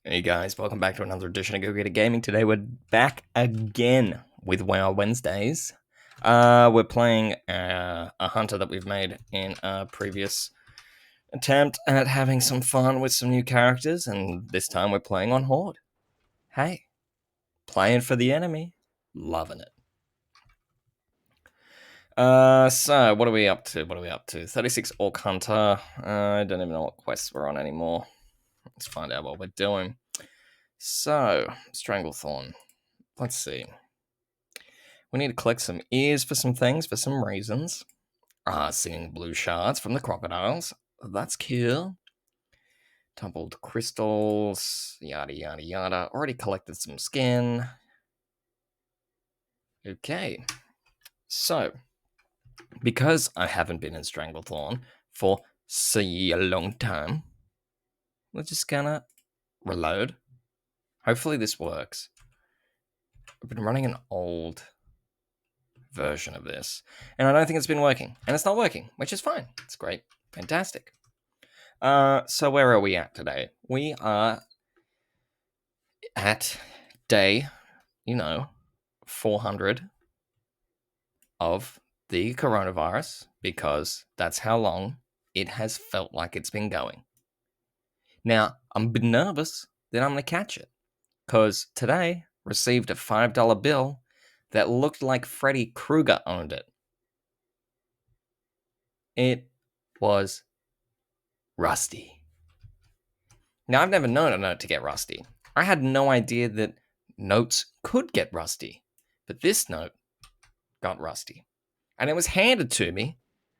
Hey guys, welcome back to another edition of Go Get It Gaming. Today we're back again with WoW Wednesdays. We're playing a hunter that we've made in a previous attempt at having some fun with some new characters, and this time we're playing on Horde. Hey, playing for the enemy, loving it. So what are we up to? 36 Orc Hunter. I don't even know what quests we're on anymore. Let's find out what we're doing. So, Stranglethorn. Let's see. We need to collect some ears for some things, for some reasons. Seeing blue shards from the crocodiles. That's cool. Tumbled crystals, yada yada yada. Already collected some skin. Okay. So, because I haven't been in Stranglethorn for a long time, we're just gonna reload. Hopefully this works. I've been running an old version of this, and I don't think it's been working. And it's not working, which is fine. It's great. Fantastic. So where are we at today? We are at day, 400 of the coronavirus, because that's how long it has felt like it's been going. Now, I'm a bit nervous that I'm going to catch it, because today received a $5 bill that looked like Freddy Krueger owned it. It was rusty. Now, I've never known a note to get rusty. I had no idea that notes could get rusty, but this note got rusty. And it was handed to me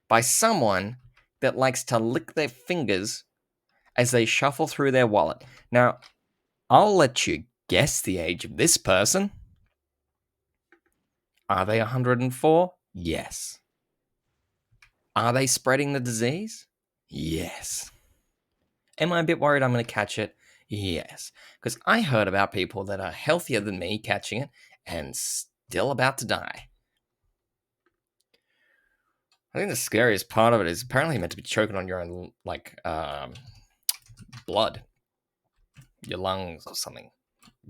by someone that likes to lick their fingers as they shuffle through their wallet. Now, I'll let you guess the age of this person. Are they 104? Yes. Are they spreading the disease? Yes. Am I a bit worried I'm going to catch it? Yes. Because I heard about people that are healthier than me catching it and still about to die. I think the scariest part of it is apparently you're meant to be choking on your own, blood. Your lungs or something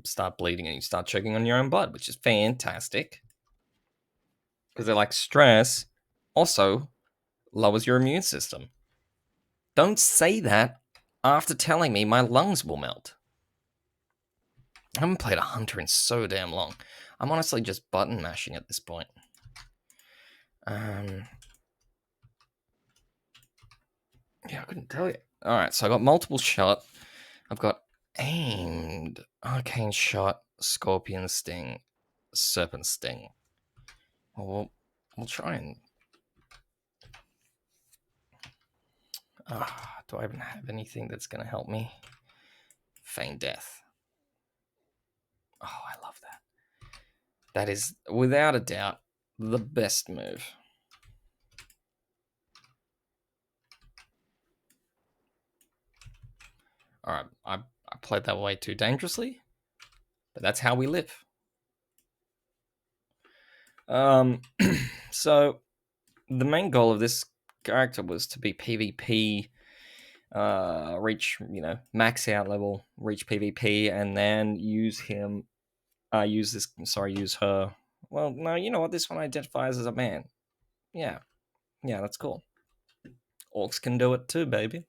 start bleeding and you start choking on your own blood, which is fantastic. Because they're like, stress also lowers your immune system. Don't say that after telling me my lungs will melt. I haven't played a hunter in so damn long. I'm honestly just button mashing at this point. Yeah, I couldn't tell you. Alright, so I got multiple shot. I've got aimed, arcane shot, scorpion sting, serpent sting. Well, we'll try and... do I even have anything that's going to help me? Feign death. Oh, I love that. That is, without a doubt, the best move. Alright, I played that way too dangerously, but that's how we live. So, the main goal of this character was to be PvP, reach, max out level, reach PvP, and then use her. Well, no, you know what? This one identifies as a man. Yeah, that's cool. Orcs can do it too, baby.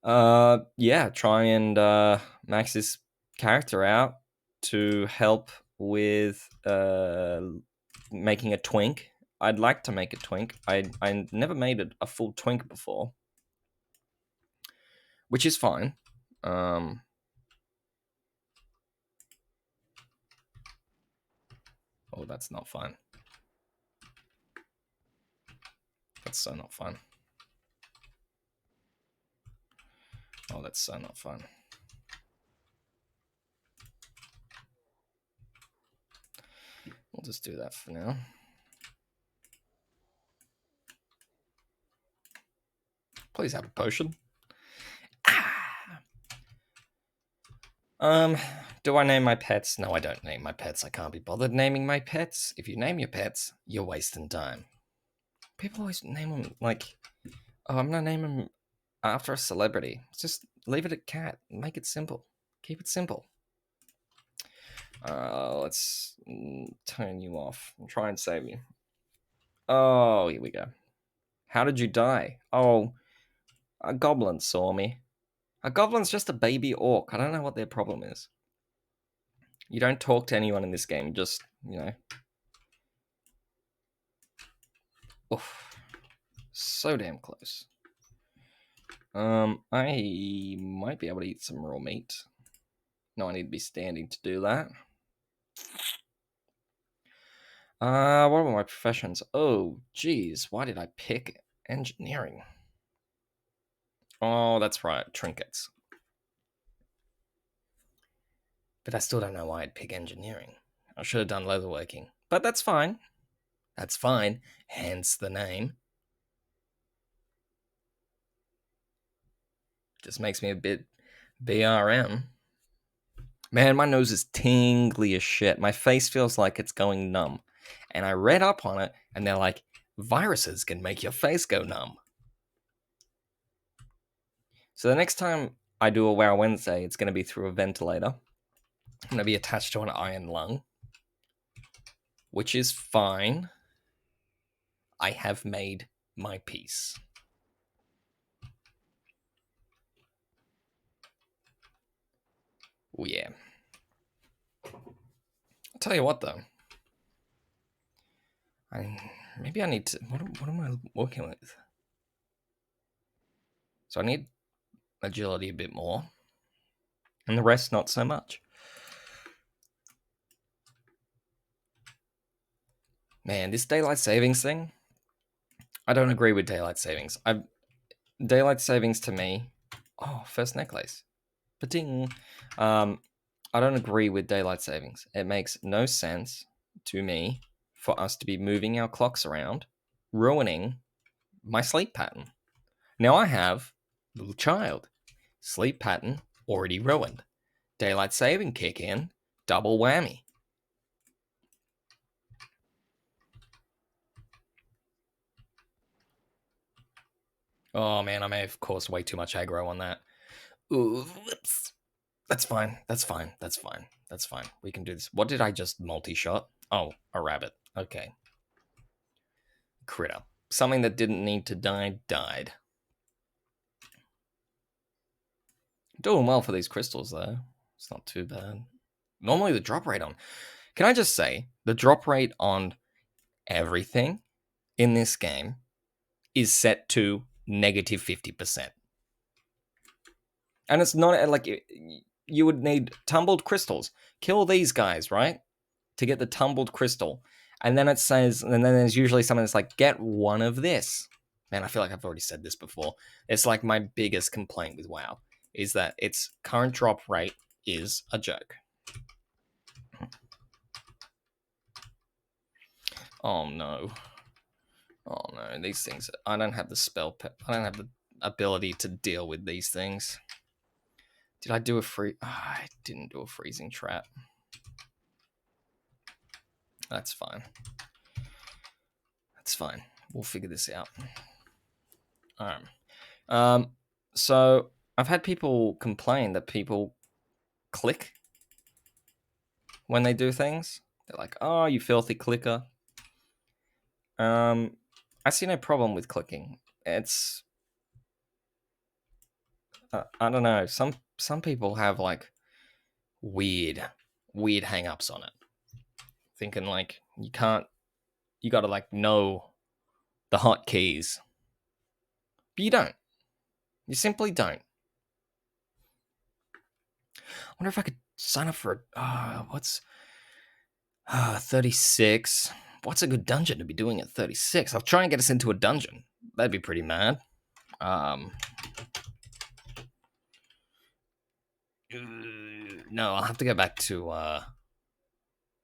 Yeah, try and max this character out to help with making a twink. I'd like to make a twink. I never made it a full twink before, which is fine. Oh, that's not fun. That's so not fun. Oh, that's so not fun. We'll just do that for now. Please have a potion. Do I name my pets? No, I don't name my pets. I can't be bothered naming my pets. If you name your pets, you're wasting time. People always name them like, oh, I'm gonna name them after a celebrity. It's just, Leave it at cat. Make it simple. Keep it simple. Let's turn you off. I'll try and save you. Oh, here we go. How did you die? Oh, a goblin saw me. A goblin's just a baby orc. I don't know what their problem is. You don't talk to anyone in this game. Just, oof, so damn close. I might be able to eat some raw meat. No, I need to be standing to do that. What are my professions? Oh, geez, why did I pick engineering? Oh, that's right, trinkets. But I still don't know why I'd pick engineering. I should have done leatherworking. But that's fine. That's fine. Hence the name. Just makes me a bit BRM. Man, my nose is tingly as shit. My face feels like it's going numb. And I read up on it, and they're like, viruses can make your face go numb. So the next time I do a WoW Wednesday, it's going to be through a ventilator. I'm going to be attached to an iron lung, which is fine. I have made my peace. Oh, yeah. I'll tell you what, though. Maybe I need to... What am I working with? So I need agility a bit more. And the rest, not so much. Man, this daylight savings thing... I don't agree with daylight savings. Daylight savings to me... Oh, first necklace. Ba-ding. I don't agree with daylight savings. It makes no sense to me for us to be moving our clocks around, ruining my sleep pattern. Now I have a little child. Sleep pattern already ruined. Daylight saving kick in, double whammy. Oh man, I may have caused way too much aggro on that. Ooh, whoops. That's fine. That's fine. That's fine. That's fine. We can do this. What did I just multi-shot? Oh, a rabbit. Okay. Critter. Something that didn't need to die, died. Doing well for these crystals, though. It's not too bad. Normally, the drop rate on... Can I just say, the drop rate on everything in this game is set to negative 50%. And it's not like... You would need tumbled crystals. Kill these guys, right? To get the tumbled crystal. And then it says... And then there's usually something that's like, get one of this. Man, I feel like I've already said this before. It's like my biggest complaint with WoW. Is that its current drop rate is a joke. Oh no. Oh no, these things... I don't have the spell... I don't have the ability to deal with these things. Did I do a I didn't do a freezing trap. That's fine. That's fine. We'll figure this out. Alright. So, I've had people complain that people click when they do things. They're like, oh, you filthy clicker. I see no problem with clicking. It's... I don't know. Some people have like weird hang-ups on it. Thinking like you gotta like know the hotkeys. But you don't. You simply don't. I wonder if I could sign up for what's 36. What's a good dungeon to be doing at 36? I'll try and get us into a dungeon. That'd be pretty mad. No, I'll have to go back to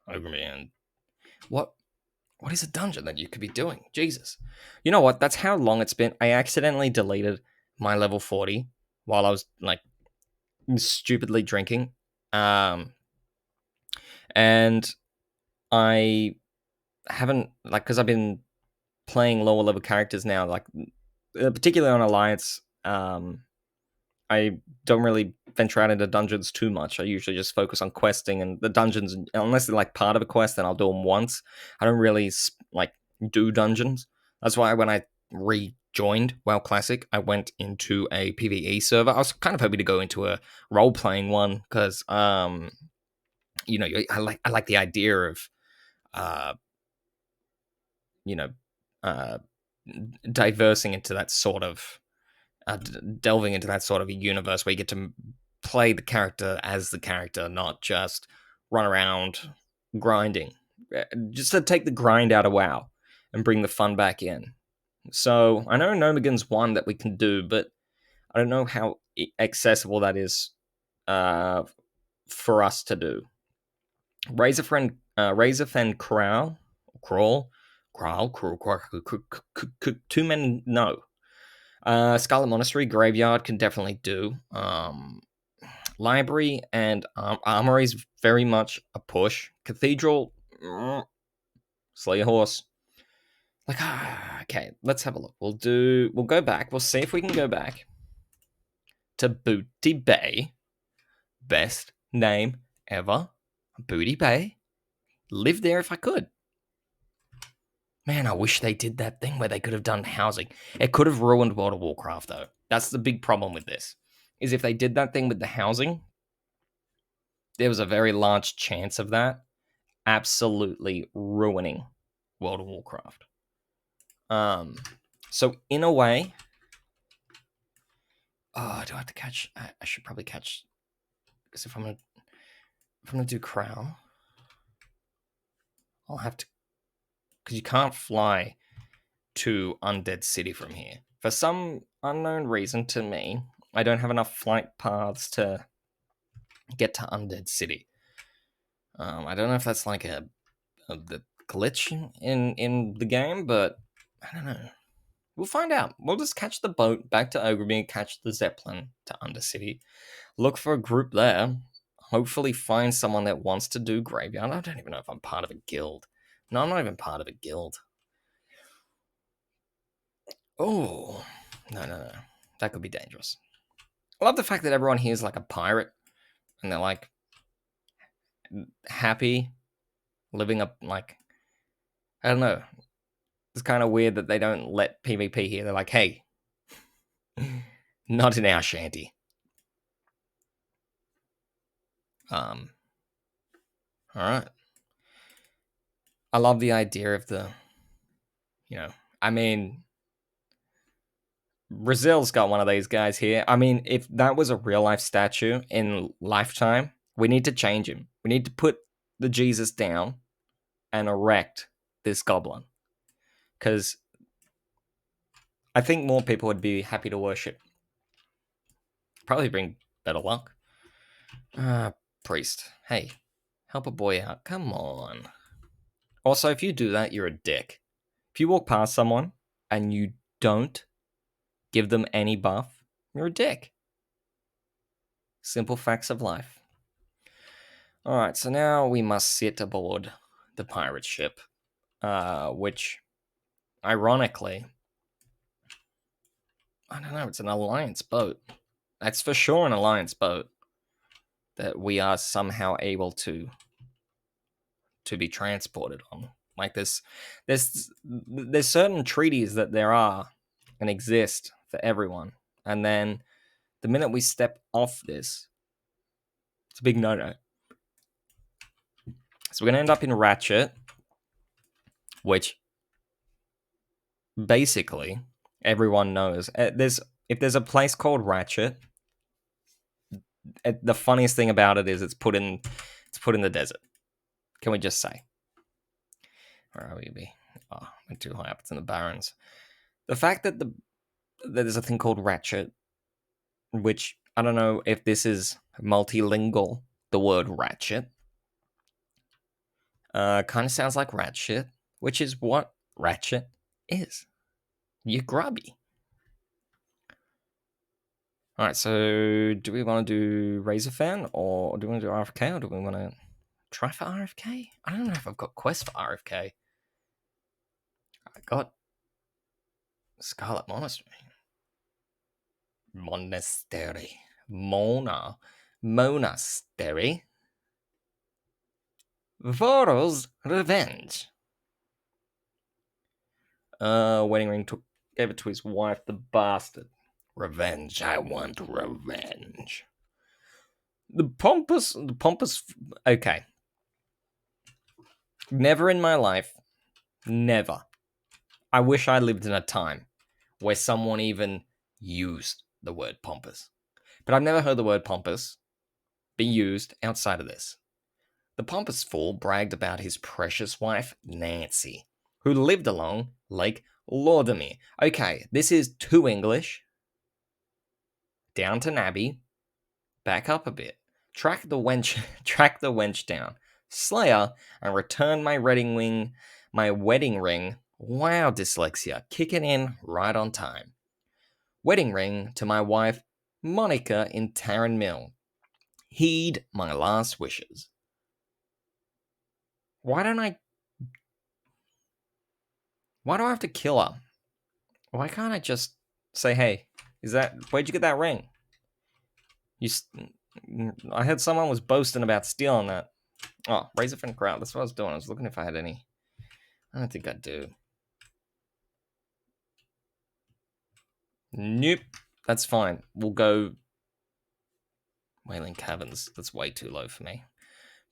Ogre. What is a dungeon that you could be doing? Jesus. You know what? That's how long it's been. I accidentally deleted my level 40 while I was like stupidly drinking. And I haven't like because I've been playing lower level characters now, like particularly on Alliance. I I don't really venture out into dungeons too much. I usually just focus on questing, and the dungeons, unless they're like part of a quest, then I'll do them once. I don't really like do dungeons. That's why when I rejoined WoW Classic, I went into a PvE server. I was kind of hoping to go into a role playing one because, I like the idea of, uh, you know, uh, diversing into that sort of delving into that sort of a universe where you get to play the character as the character, not just run around grinding. Just to take the grind out of WoW and bring the fun back in. So I know Nomagon's one that we can do, but I don't know how accessible that is for us to do. Razorfen Crawl, too many, no. Scarlet Monastery Graveyard can definitely do. Library and Armory is very much a push. Cathedral, slay a horse. Like, okay, let's have a look. We'll go back. We'll see if we can go back to Booty Bay. Best name ever. Booty Bay. Live there if I could. Man, I wish they did that thing where they could have done housing. It could have ruined World of Warcraft, though. That's the big problem with this. Is if they did that thing with the housing, there was a very large chance of that absolutely ruining World of Warcraft. So in a way, do I have to catch? I should probably catch, because if I'm gonna do Crown, I'll have to, because you can't fly to Undead City from here for some unknown reason. To me, I don't have enough flight paths to get to Undead City. I don't know if that's like the glitch in the game, but I don't know. We'll find out. We'll just catch the boat back to Ogreby, catch the Zeppelin to Undercity, look for a group there, hopefully find someone that wants to do Graveyard. I don't even know if I'm part of a guild. No, I'm not even part of a guild. Oh, no. That could be dangerous. I love the fact that everyone here is like a pirate, and they're like happy, living up, like, I don't know. It's kind of weird that they don't let PvP here. They're like, hey, not in our shanty. All right. I love the idea of the, I mean, Brazil's got one of these guys here. I mean, if that was a real life statue in Lifetime, we need to change him. We need to put the Jesus down and erect this goblin. Because I think more people would be happy to worship. Probably bring better luck. Priest. Hey, help a boy out. Come on. Also, if you do that, you're a dick. If you walk past someone and you don't give them any buff, you're a dick. Simple facts of life. Alright, so now we must sit aboard the pirate ship, which, ironically, I don't know, it's an alliance boat. That's for sure an alliance boat that we are somehow able to be transported on. Like there's certain treaties that there are and exist for everyone, and then the minute we step off this, it's a big no-no. So we're gonna end up in Ratchet, which basically everyone knows. If there's a place called Ratchet, the funniest thing about it is it's put in the desert. Can we just say? Where are we? Oh, went too high up. It's in the Barrens. The fact that there's a thing called Ratchet, which I don't know if this is multilingual. The word Ratchet kind of sounds like Ratchet, which is what Ratchet is. You're grubby. All right, so do we want to do Razor Fan, or do we want to do RFK, or do we want to try for RFK? I don't know if I've got quests for RFK. I got Scarlet Monastery. Monastery. Mona. Monastery. Varro's revenge. Wedding ring gave it to his wife, the bastard. Revenge. I want revenge. The pompous. Okay. Never in my life. Never. I wish I lived in a time where someone even used the word pompous. But I've never heard the word pompous be used outside of this. The pompous fool bragged about his precious wife, Nancy, who lived along Lake Lauderdale. Okay, this is too English. Downton Abbey. Back up a bit. Track the wench down. Slayer and return my wedding ring. Wow, dyslexia, kicking in right on time. Wedding ring to my wife, Monica in Taryn Mill. Heed my last wishes. Why do I have to kill her? Why can't I just say, hey, where'd you get that ring? I heard someone was boasting about stealing that. Oh, Razor Fin Crowd. That's what I was doing. I was looking if I had any. I don't think I do. Nope. That's fine. We'll go Wailing Caverns. That's way too low for me.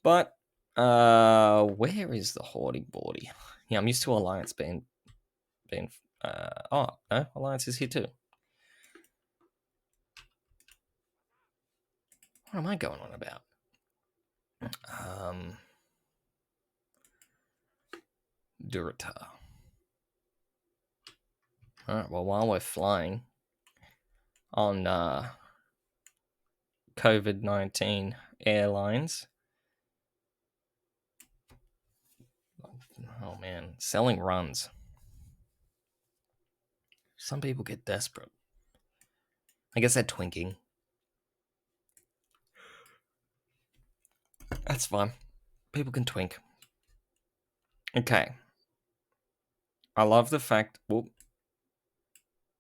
But, where is the Haughty Bawdy? Yeah, I'm used to Alliance being, oh, no, Alliance is here too. What am I going on about? Durata. Alright, well, while we're flying on COVID-19 airlines, oh man, selling runs. Some people get desperate. I guess they're twinking. That's fine. People can twink. Okay. I love the fact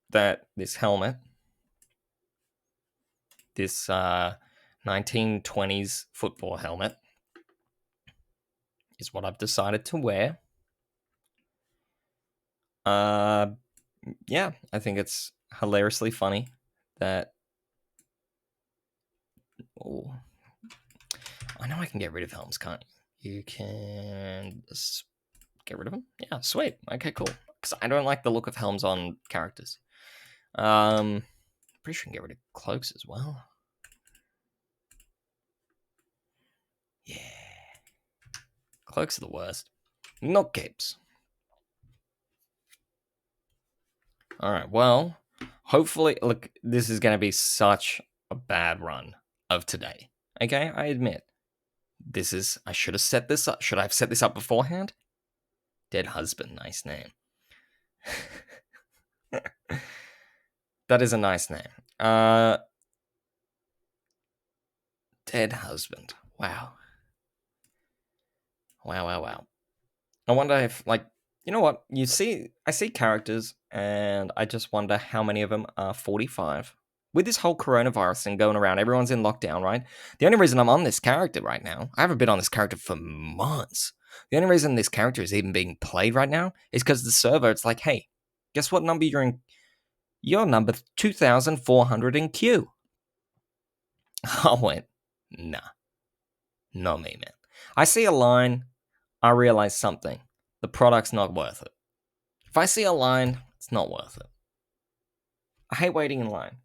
that this helmet, this 1920s football helmet, is what I've decided to wear. Yeah, I think it's hilariously funny that. Oh, I know I can get rid of helms, can't you? You can get rid of them. Yeah, sweet. Okay, cool. Because I don't like the look of helms on characters. Pretty sure I can get rid of cloaks as well. Yeah, cloaks are the worst. Not capes. All right. Well, hopefully, look, this is going to be such a bad run of today. Okay, I admit. I should have set this up. Should I have set this up beforehand? Dead Husband, nice name. That is a nice name. Dead Husband. Wow. Wow. I wonder if, you know what? I see characters, and I just wonder how many of them are 45. With this whole coronavirus thing going around, everyone's in lockdown, right? The only reason I'm on this character right now, I haven't been on this character for months. The only reason this character is even being played right now is because the server, it's like, hey, guess what number you're in? You're number 2,400 in queue. I went, nah, not me, man. I see a line, I realize something. The product's not worth it. If I see a line, it's not worth it. I hate waiting in line.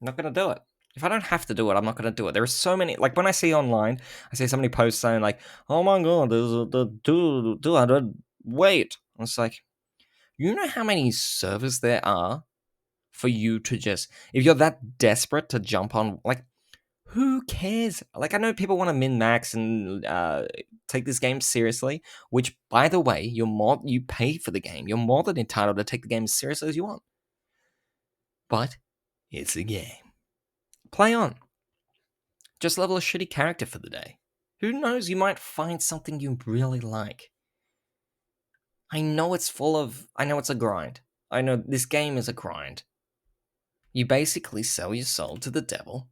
I'm not going to do it. If I don't have to do it, I'm not going to do it. There are so many, like when I see online, I see so many posts saying like, oh my god, there's the 200 wait. And it's like, you know how many servers there are for you to just, if you're that desperate to jump on, like, who cares? Like, I know people want to min-max and take this game seriously, which, by the way, you pay for the game. You're more than entitled to take the game as seriously as you want. But it's a game. Play on. Just level a shitty character for the day. Who knows, you might find something you really like. I know it's a grind. I know this game is a grind. You basically sell your soul to the devil,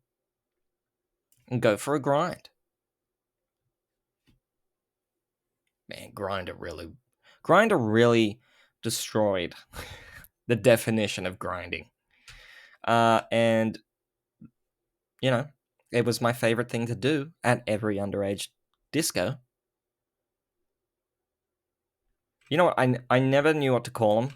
and go for a grind. Man, Grinder really destroyed the definition of grinding. And you know, it was my favorite thing to do at every underage disco. You know what? I never knew what to call them.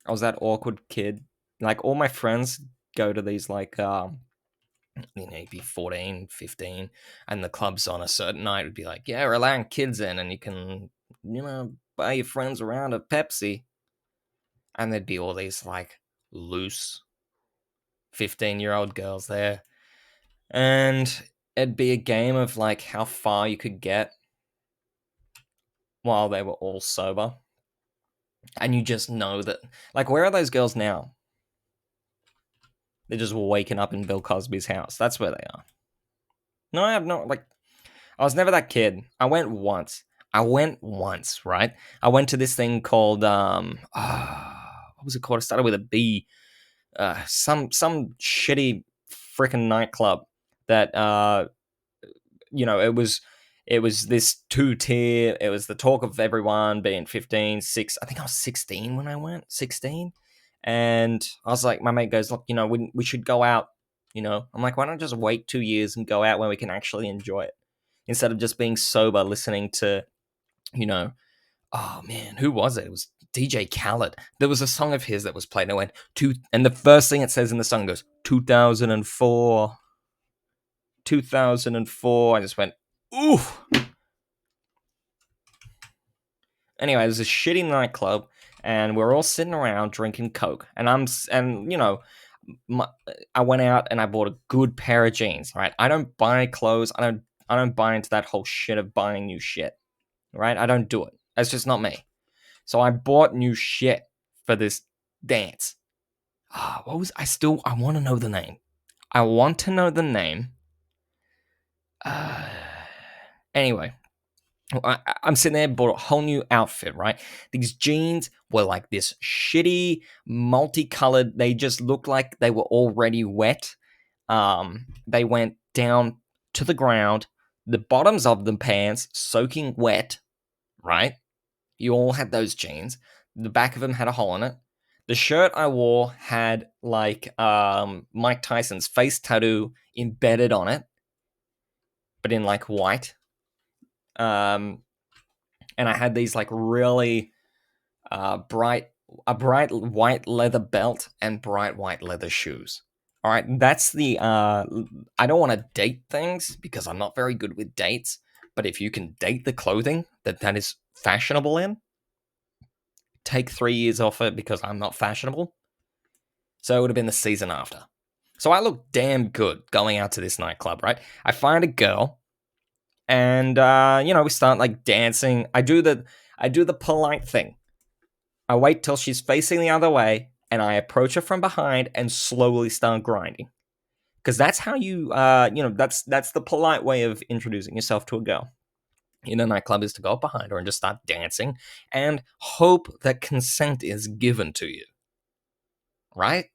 I was that awkward kid. Like all my friends go to these like you'd be 14, 15, and the club's on a certain night. It'd be like, yeah, we're allowing kids in, and you can, buy your friends around a Pepsi. And there'd be all these like loose 15-year-old girls there. And it'd be a game of like how far you could get while they were all sober. And you just know that, like, where are those girls now? They're just waking up in Bill Cosby's house. That's where they are. No, I have no, like, I was never that kid. I went once, right? I went to this thing called, what was it called? It started with a B. Some shitty freaking nightclub that, it was this 2-tier. It was the talk of everyone being 15, 6. I think I was 16 when I went, 16. And I was like, my mate goes, look, we should go out. I'm like, why don't I just wait 2 years and go out when we can actually enjoy it instead of just being sober, listening to, oh man, who was it? It was DJ Khaled. There was a song of his that was played, and I went, and the first thing it says in the song goes, 2004. 2004. I just went, ooh. Anyway, it was a shitty nightclub, and we're all sitting around drinking Coke. And I went out and I bought a good pair of jeans. Right, I don't buy clothes. I don't buy into that whole shit of buying new shit. Right, I don't do it. That's just not me. So I bought new shit for this dance. What was I want to know the name. I want to know the name. Anyway, I'm sitting there, bought a whole new outfit, right? These jeans were like this shitty, multicolored. They just looked like they were already wet. They went down to the ground. The bottoms of the pants soaking wet, right? You all had those jeans. The back of them had a hole in it. The shirt I wore had like Mike Tyson's face tattoo embedded on it, but in like white. And I had these like really bright white leather belt and bright white leather shoes. All right, that's the. I don't want to date things because I'm not very good with dates. But if you can date the clothing that is fashionable in, take 3 years off it because I'm not fashionable. So it would have been the season after. So I look damn good going out to this nightclub, right? I find a girl, and we start like dancing. I do the polite thing. I wait till she's facing the other way, and I approach her from behind and slowly start grinding. Because that's how that's the polite way of introducing yourself to a girl in a nightclub, is to go up behind her and just start dancing and hope that consent is given to you. Right?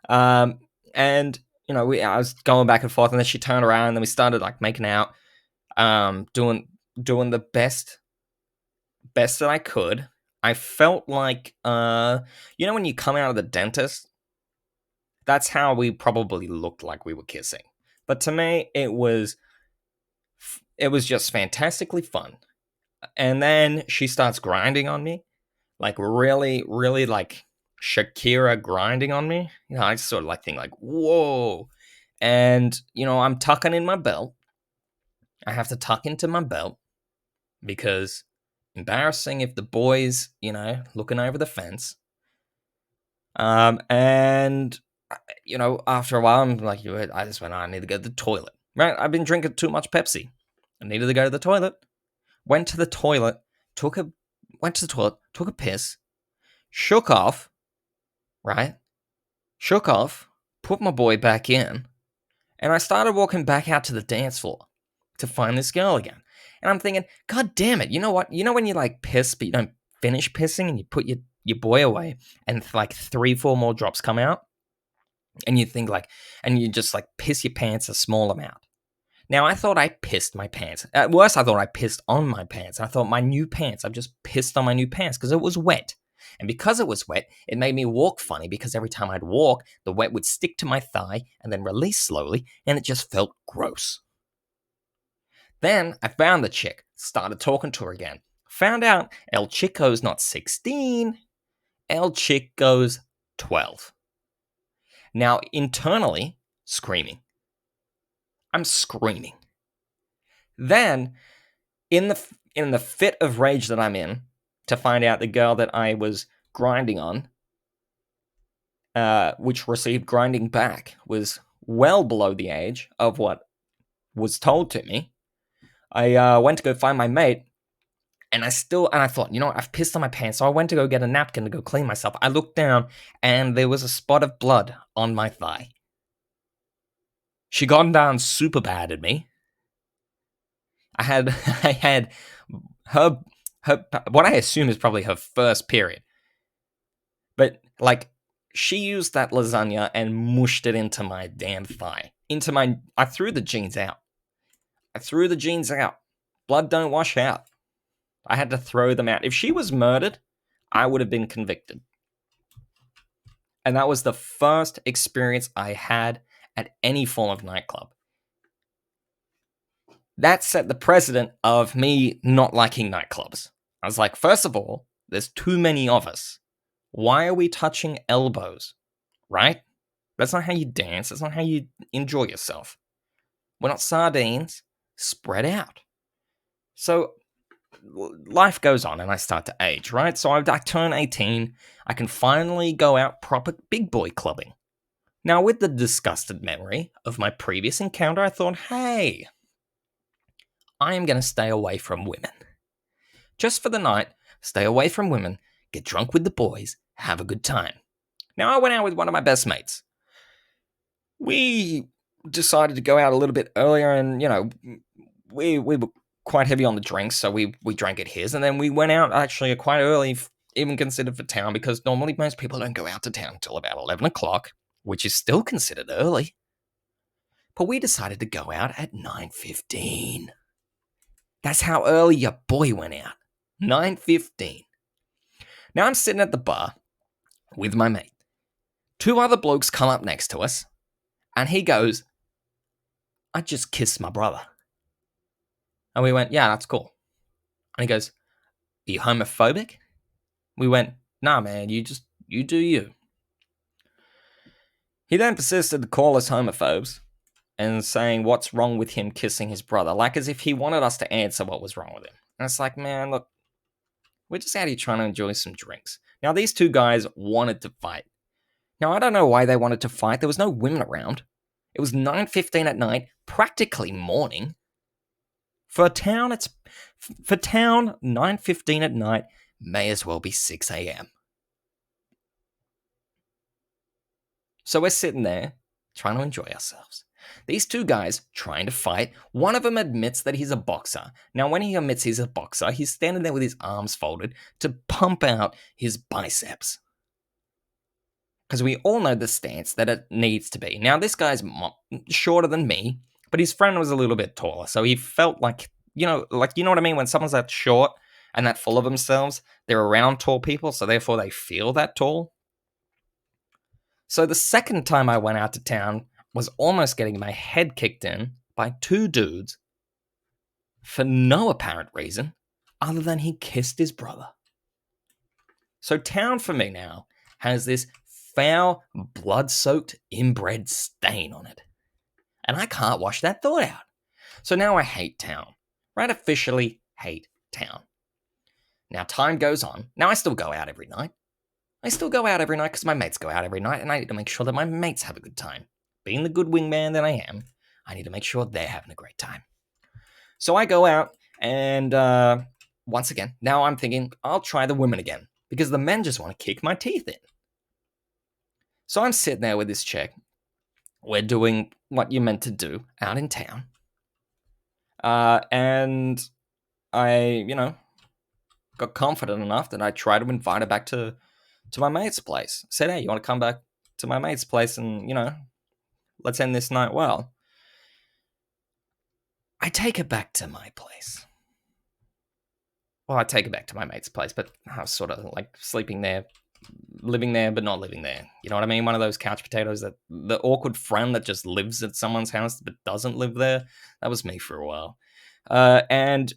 And I was going back and forth, and then she turned around, and then we started like making out, doing the best that I could. I felt like, when you come out of the dentist, that's how we probably looked like we were kissing. But to me, it was just fantastically fun. And then she starts grinding on me, like really, really like Shakira grinding on me. I just sort of like think like, whoa. And, I'm tucking in my belt. I have to tuck into my belt because embarrassing if the boys, looking over the fence. And after a while, I'm like, I just went, I need to go to the toilet. Right? I've been drinking too much Pepsi. I needed to go to the toilet. Went to the toilet, took a piss, shook off, right? Shook off, put my boy back in, and I started walking back out to the dance floor to find this girl again. And I'm thinking, God damn it, you know what? You know when you like piss, but you don't finish pissing and you put your boy away and like 3-4 more drops come out? And you think like, and you just like piss your pants a small amount. Now, I thought I pissed my pants. At worst, I thought I pissed on my pants. I thought my new pants, I've just pissed on my new pants because it was wet. And because it was wet, it made me walk funny because every time I'd walk, the wet would stick to my thigh and then release slowly, and it just felt gross. Then I found the chick, started talking to her again. Found out El Chico's not 16, El Chico's 12. Now, internally, screaming. I'm screaming. Then, in the fit of rage that I'm in, to find out the girl that I was grinding on, which received grinding back, was well below the age of what was told to me, I went to go find my mate, and I thought, you know what, I've pissed on my pants, so I went to go get a napkin to go clean myself. I looked down, and there was a spot of blood on my thigh. She gone down super bad at me. I had her what I assume is probably her first period. But, like, she used that lasagna and mushed it into my damn thigh. I threw the jeans out. Blood don't wash out. I had to throw them out. If she was murdered, I would have been convicted. And that was the first experience I had at any form of nightclub. That set the precedent of me not liking nightclubs. I was like, first of all, there's too many of us. Why are we touching elbows? Right? That's not how you dance. That's not how you enjoy yourself. We're not sardines. Spread out. So life goes on and I start to age, right? So I turn 18. I can finally go out proper big boy clubbing. Now, with the disgusted memory of my previous encounter, I thought, hey, I am going to stay away from women. Just for the night, stay away from women, get drunk with the boys, have a good time. Now, I went out with one of my best mates. We decided to go out a little bit earlier and, you know, we were quite heavy on the drinks, so we drank at his. And then we went out actually quite early, even considered for town, because normally most people don't go out to town until about 11 o'clock, which is still considered early. But we decided to go out at 9:15. That's how early your boy went out. 9:15. Now I'm sitting at the bar with my mate. Two other blokes come up next to us, and he goes, I just kissed my brother. And we went, yeah, that's cool. And he goes, are you homophobic? We went, nah, man, you do you. He then persisted to call us homophobes and saying what's wrong with him kissing his brother, like as if he wanted us to answer what was wrong with him. And it's like, man, look, we're just out here trying to enjoy some drinks. Now, these two guys wanted to fight. Now, I don't know why they wanted to fight. There was no women around. It was 9:15 at night, practically morning. For town, 9:15 at night may as well be 6 a.m. So we're sitting there trying to enjoy ourselves. These two guys trying to fight. One of them admits that he's a boxer. Now, when he admits he's a boxer, he's standing there with his arms folded to pump out his biceps. Because we all know the stance that it needs to be. Now, this guy's shorter than me, but his friend was a little bit taller. So he felt like, you know what I mean? When someone's that short and that full of themselves, they're around tall people, so therefore they feel that tall. So the second time I went out to town was almost getting my head kicked in by two dudes for no apparent reason other than he kissed his brother. So town for me now has this foul, blood-soaked, inbred stain on it. And I can't wash that thought out. So now I hate town. Right? Officially hate town. Now time goes on. Now I still go out every night. Because my mates go out every night, and I need to make sure that my mates have a good time. Being the good wingman that I am, I need to make sure they're having a great time. So I go out, and once again, now I'm thinking, I'll try the women again, because the men just want to kick my teeth in. So I'm sitting there with this chick. We're doing what you're meant to do out in town. And I, got confident enough that I tried to invite her back to my mate's place. I said, hey, you want to come back to my mate's place and, let's end this night well. I take her back to my place. Well, I take her back to my mate's place, but I was sort of like sleeping there, living there, but not living there. You know what I mean? One of those couch potatoes, that the awkward friend that just lives at someone's house but doesn't live there. That was me for a while. And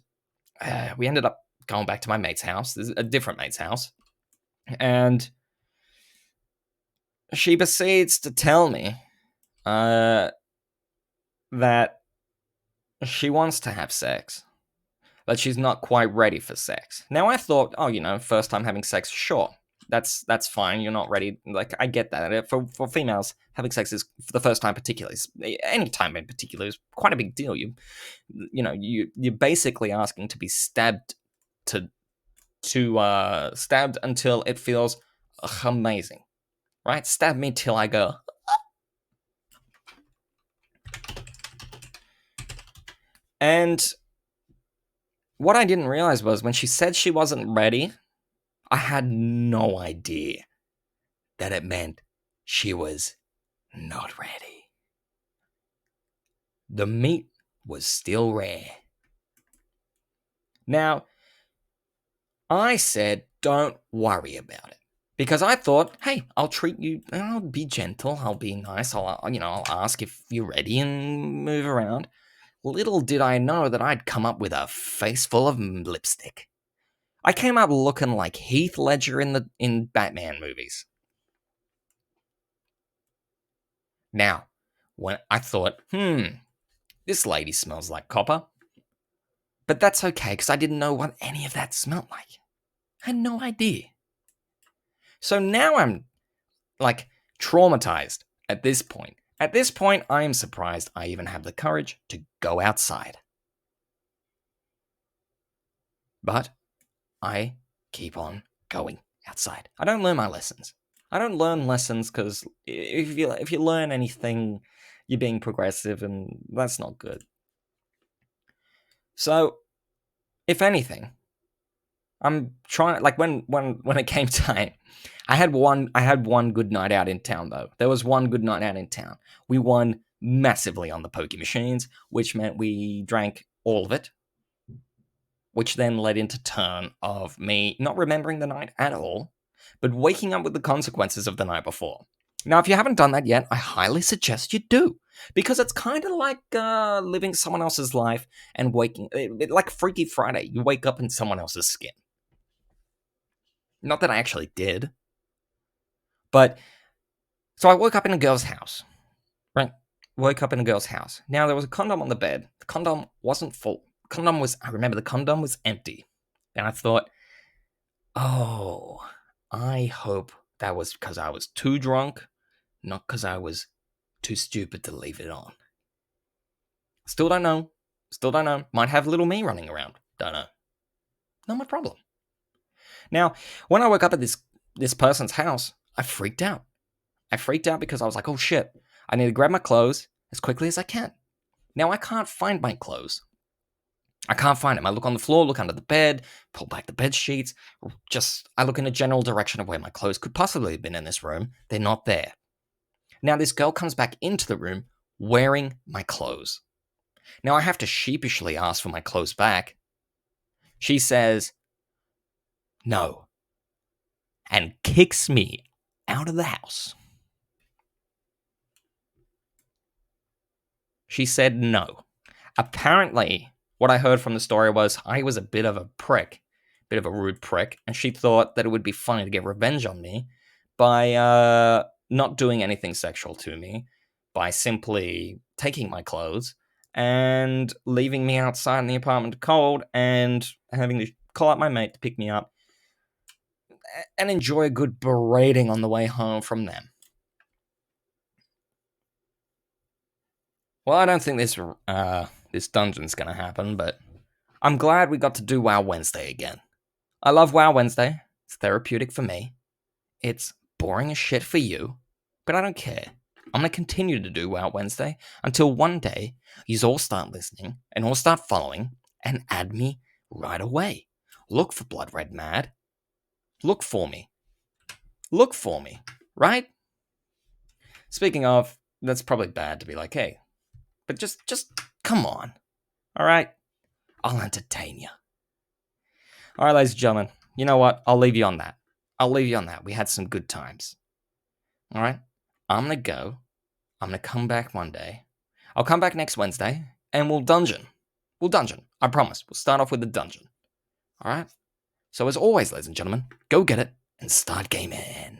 we ended up going back to my mate's house, a different mate's house. And she proceeds to tell me that she wants to have sex, but she's not quite ready for sex. Now I thought, first time having sex, sure, that's fine. You're not ready. Like, I get that. For females, having sex is for the first time, particularly any time in particular, is quite a big deal. You're basically asking to be stabbed stabbed until it feels amazing, right? Stab me till I go. And what I didn't realize was when she said she wasn't ready, I had no idea that it meant she was not ready. The meat was still rare. Now, I said, don't worry about it. Because I thought, hey, I'll treat you, I'll be gentle, I'll be nice, I'll ask if you're ready and move around. Little did I know that I'd come up with a face full of lipstick. I came up looking like Heath Ledger in Batman movies. Now, when I thought, this lady smells like copper. But that's okay, because I didn't know what any of that smelled like. I had no idea. So now I'm, like, traumatized at this point. At this point, I am surprised I even have the courage to go outside. But I keep on going outside. I don't learn my lessons. I don't learn lessons because if you learn anything, you're being progressive, and that's not good. So, if anything, I'm trying, like, when it came time, I had one good night out in town, though. There was one good night out in town. We won massively on the poker machines, which meant we drank all of it, which then led into turn of me not remembering the night at all, but waking up with the consequences of the night before. Now, if you haven't done that yet, I highly suggest you do, because it's kind of like living someone else's life and like Freaky Friday. You wake up in someone else's skin. Not that I actually did, but so I woke up in a girl's house, right? Woke up in a girl's house. Now, there was a condom on the bed. The condom wasn't full. I remember the condom was empty. And I thought, oh, I hope that was because I was too drunk, not because I was too stupid to leave it on. Still don't know. Might have little me running around. Don't know. Not my problem. Now, when I woke up at this person's house, I freaked out. Because I was like, oh shit, I need to grab my clothes as quickly as I can. Now, I can't find my clothes. I can't find them. I look on the floor, look under the bed, pull back the bed sheets. I look in a general direction of where my clothes could possibly have been in this room. They're not there. Now, this girl comes back into the room wearing my clothes. Now, I have to sheepishly ask for my clothes back. She says, no, and kicks me out of the house. She said no. Apparently, what I heard from the story was I was a bit of a rude prick, and she thought that it would be funny to get revenge on me by not doing anything sexual to me, by simply taking my clothes and leaving me outside in the apartment cold and having to call out my mate to pick me up and enjoy a good berating on the way home from them. Well, I don't think this dungeon's gonna happen, but I'm glad we got to do WoW Wednesday again. I love WoW Wednesday. It's therapeutic for me. It's boring as shit for you, but I don't care. I'm gonna continue to do WoW Wednesday until one day you all start listening and all start following and add me right away. Look for Blood Red Mad. Look for me, right? Speaking of, that's probably bad to be like, hey, but just come on. All right? I'll entertain you. All right, ladies and gentlemen. You know what? I'll leave you on that. We had some good times. All right? I'm going to go. I'm going to come back one day. I'll come back next Wednesday and we'll dungeon. I promise. We'll start off with the dungeon. All right? So, as always, ladies and gentlemen, go get it and start gaming.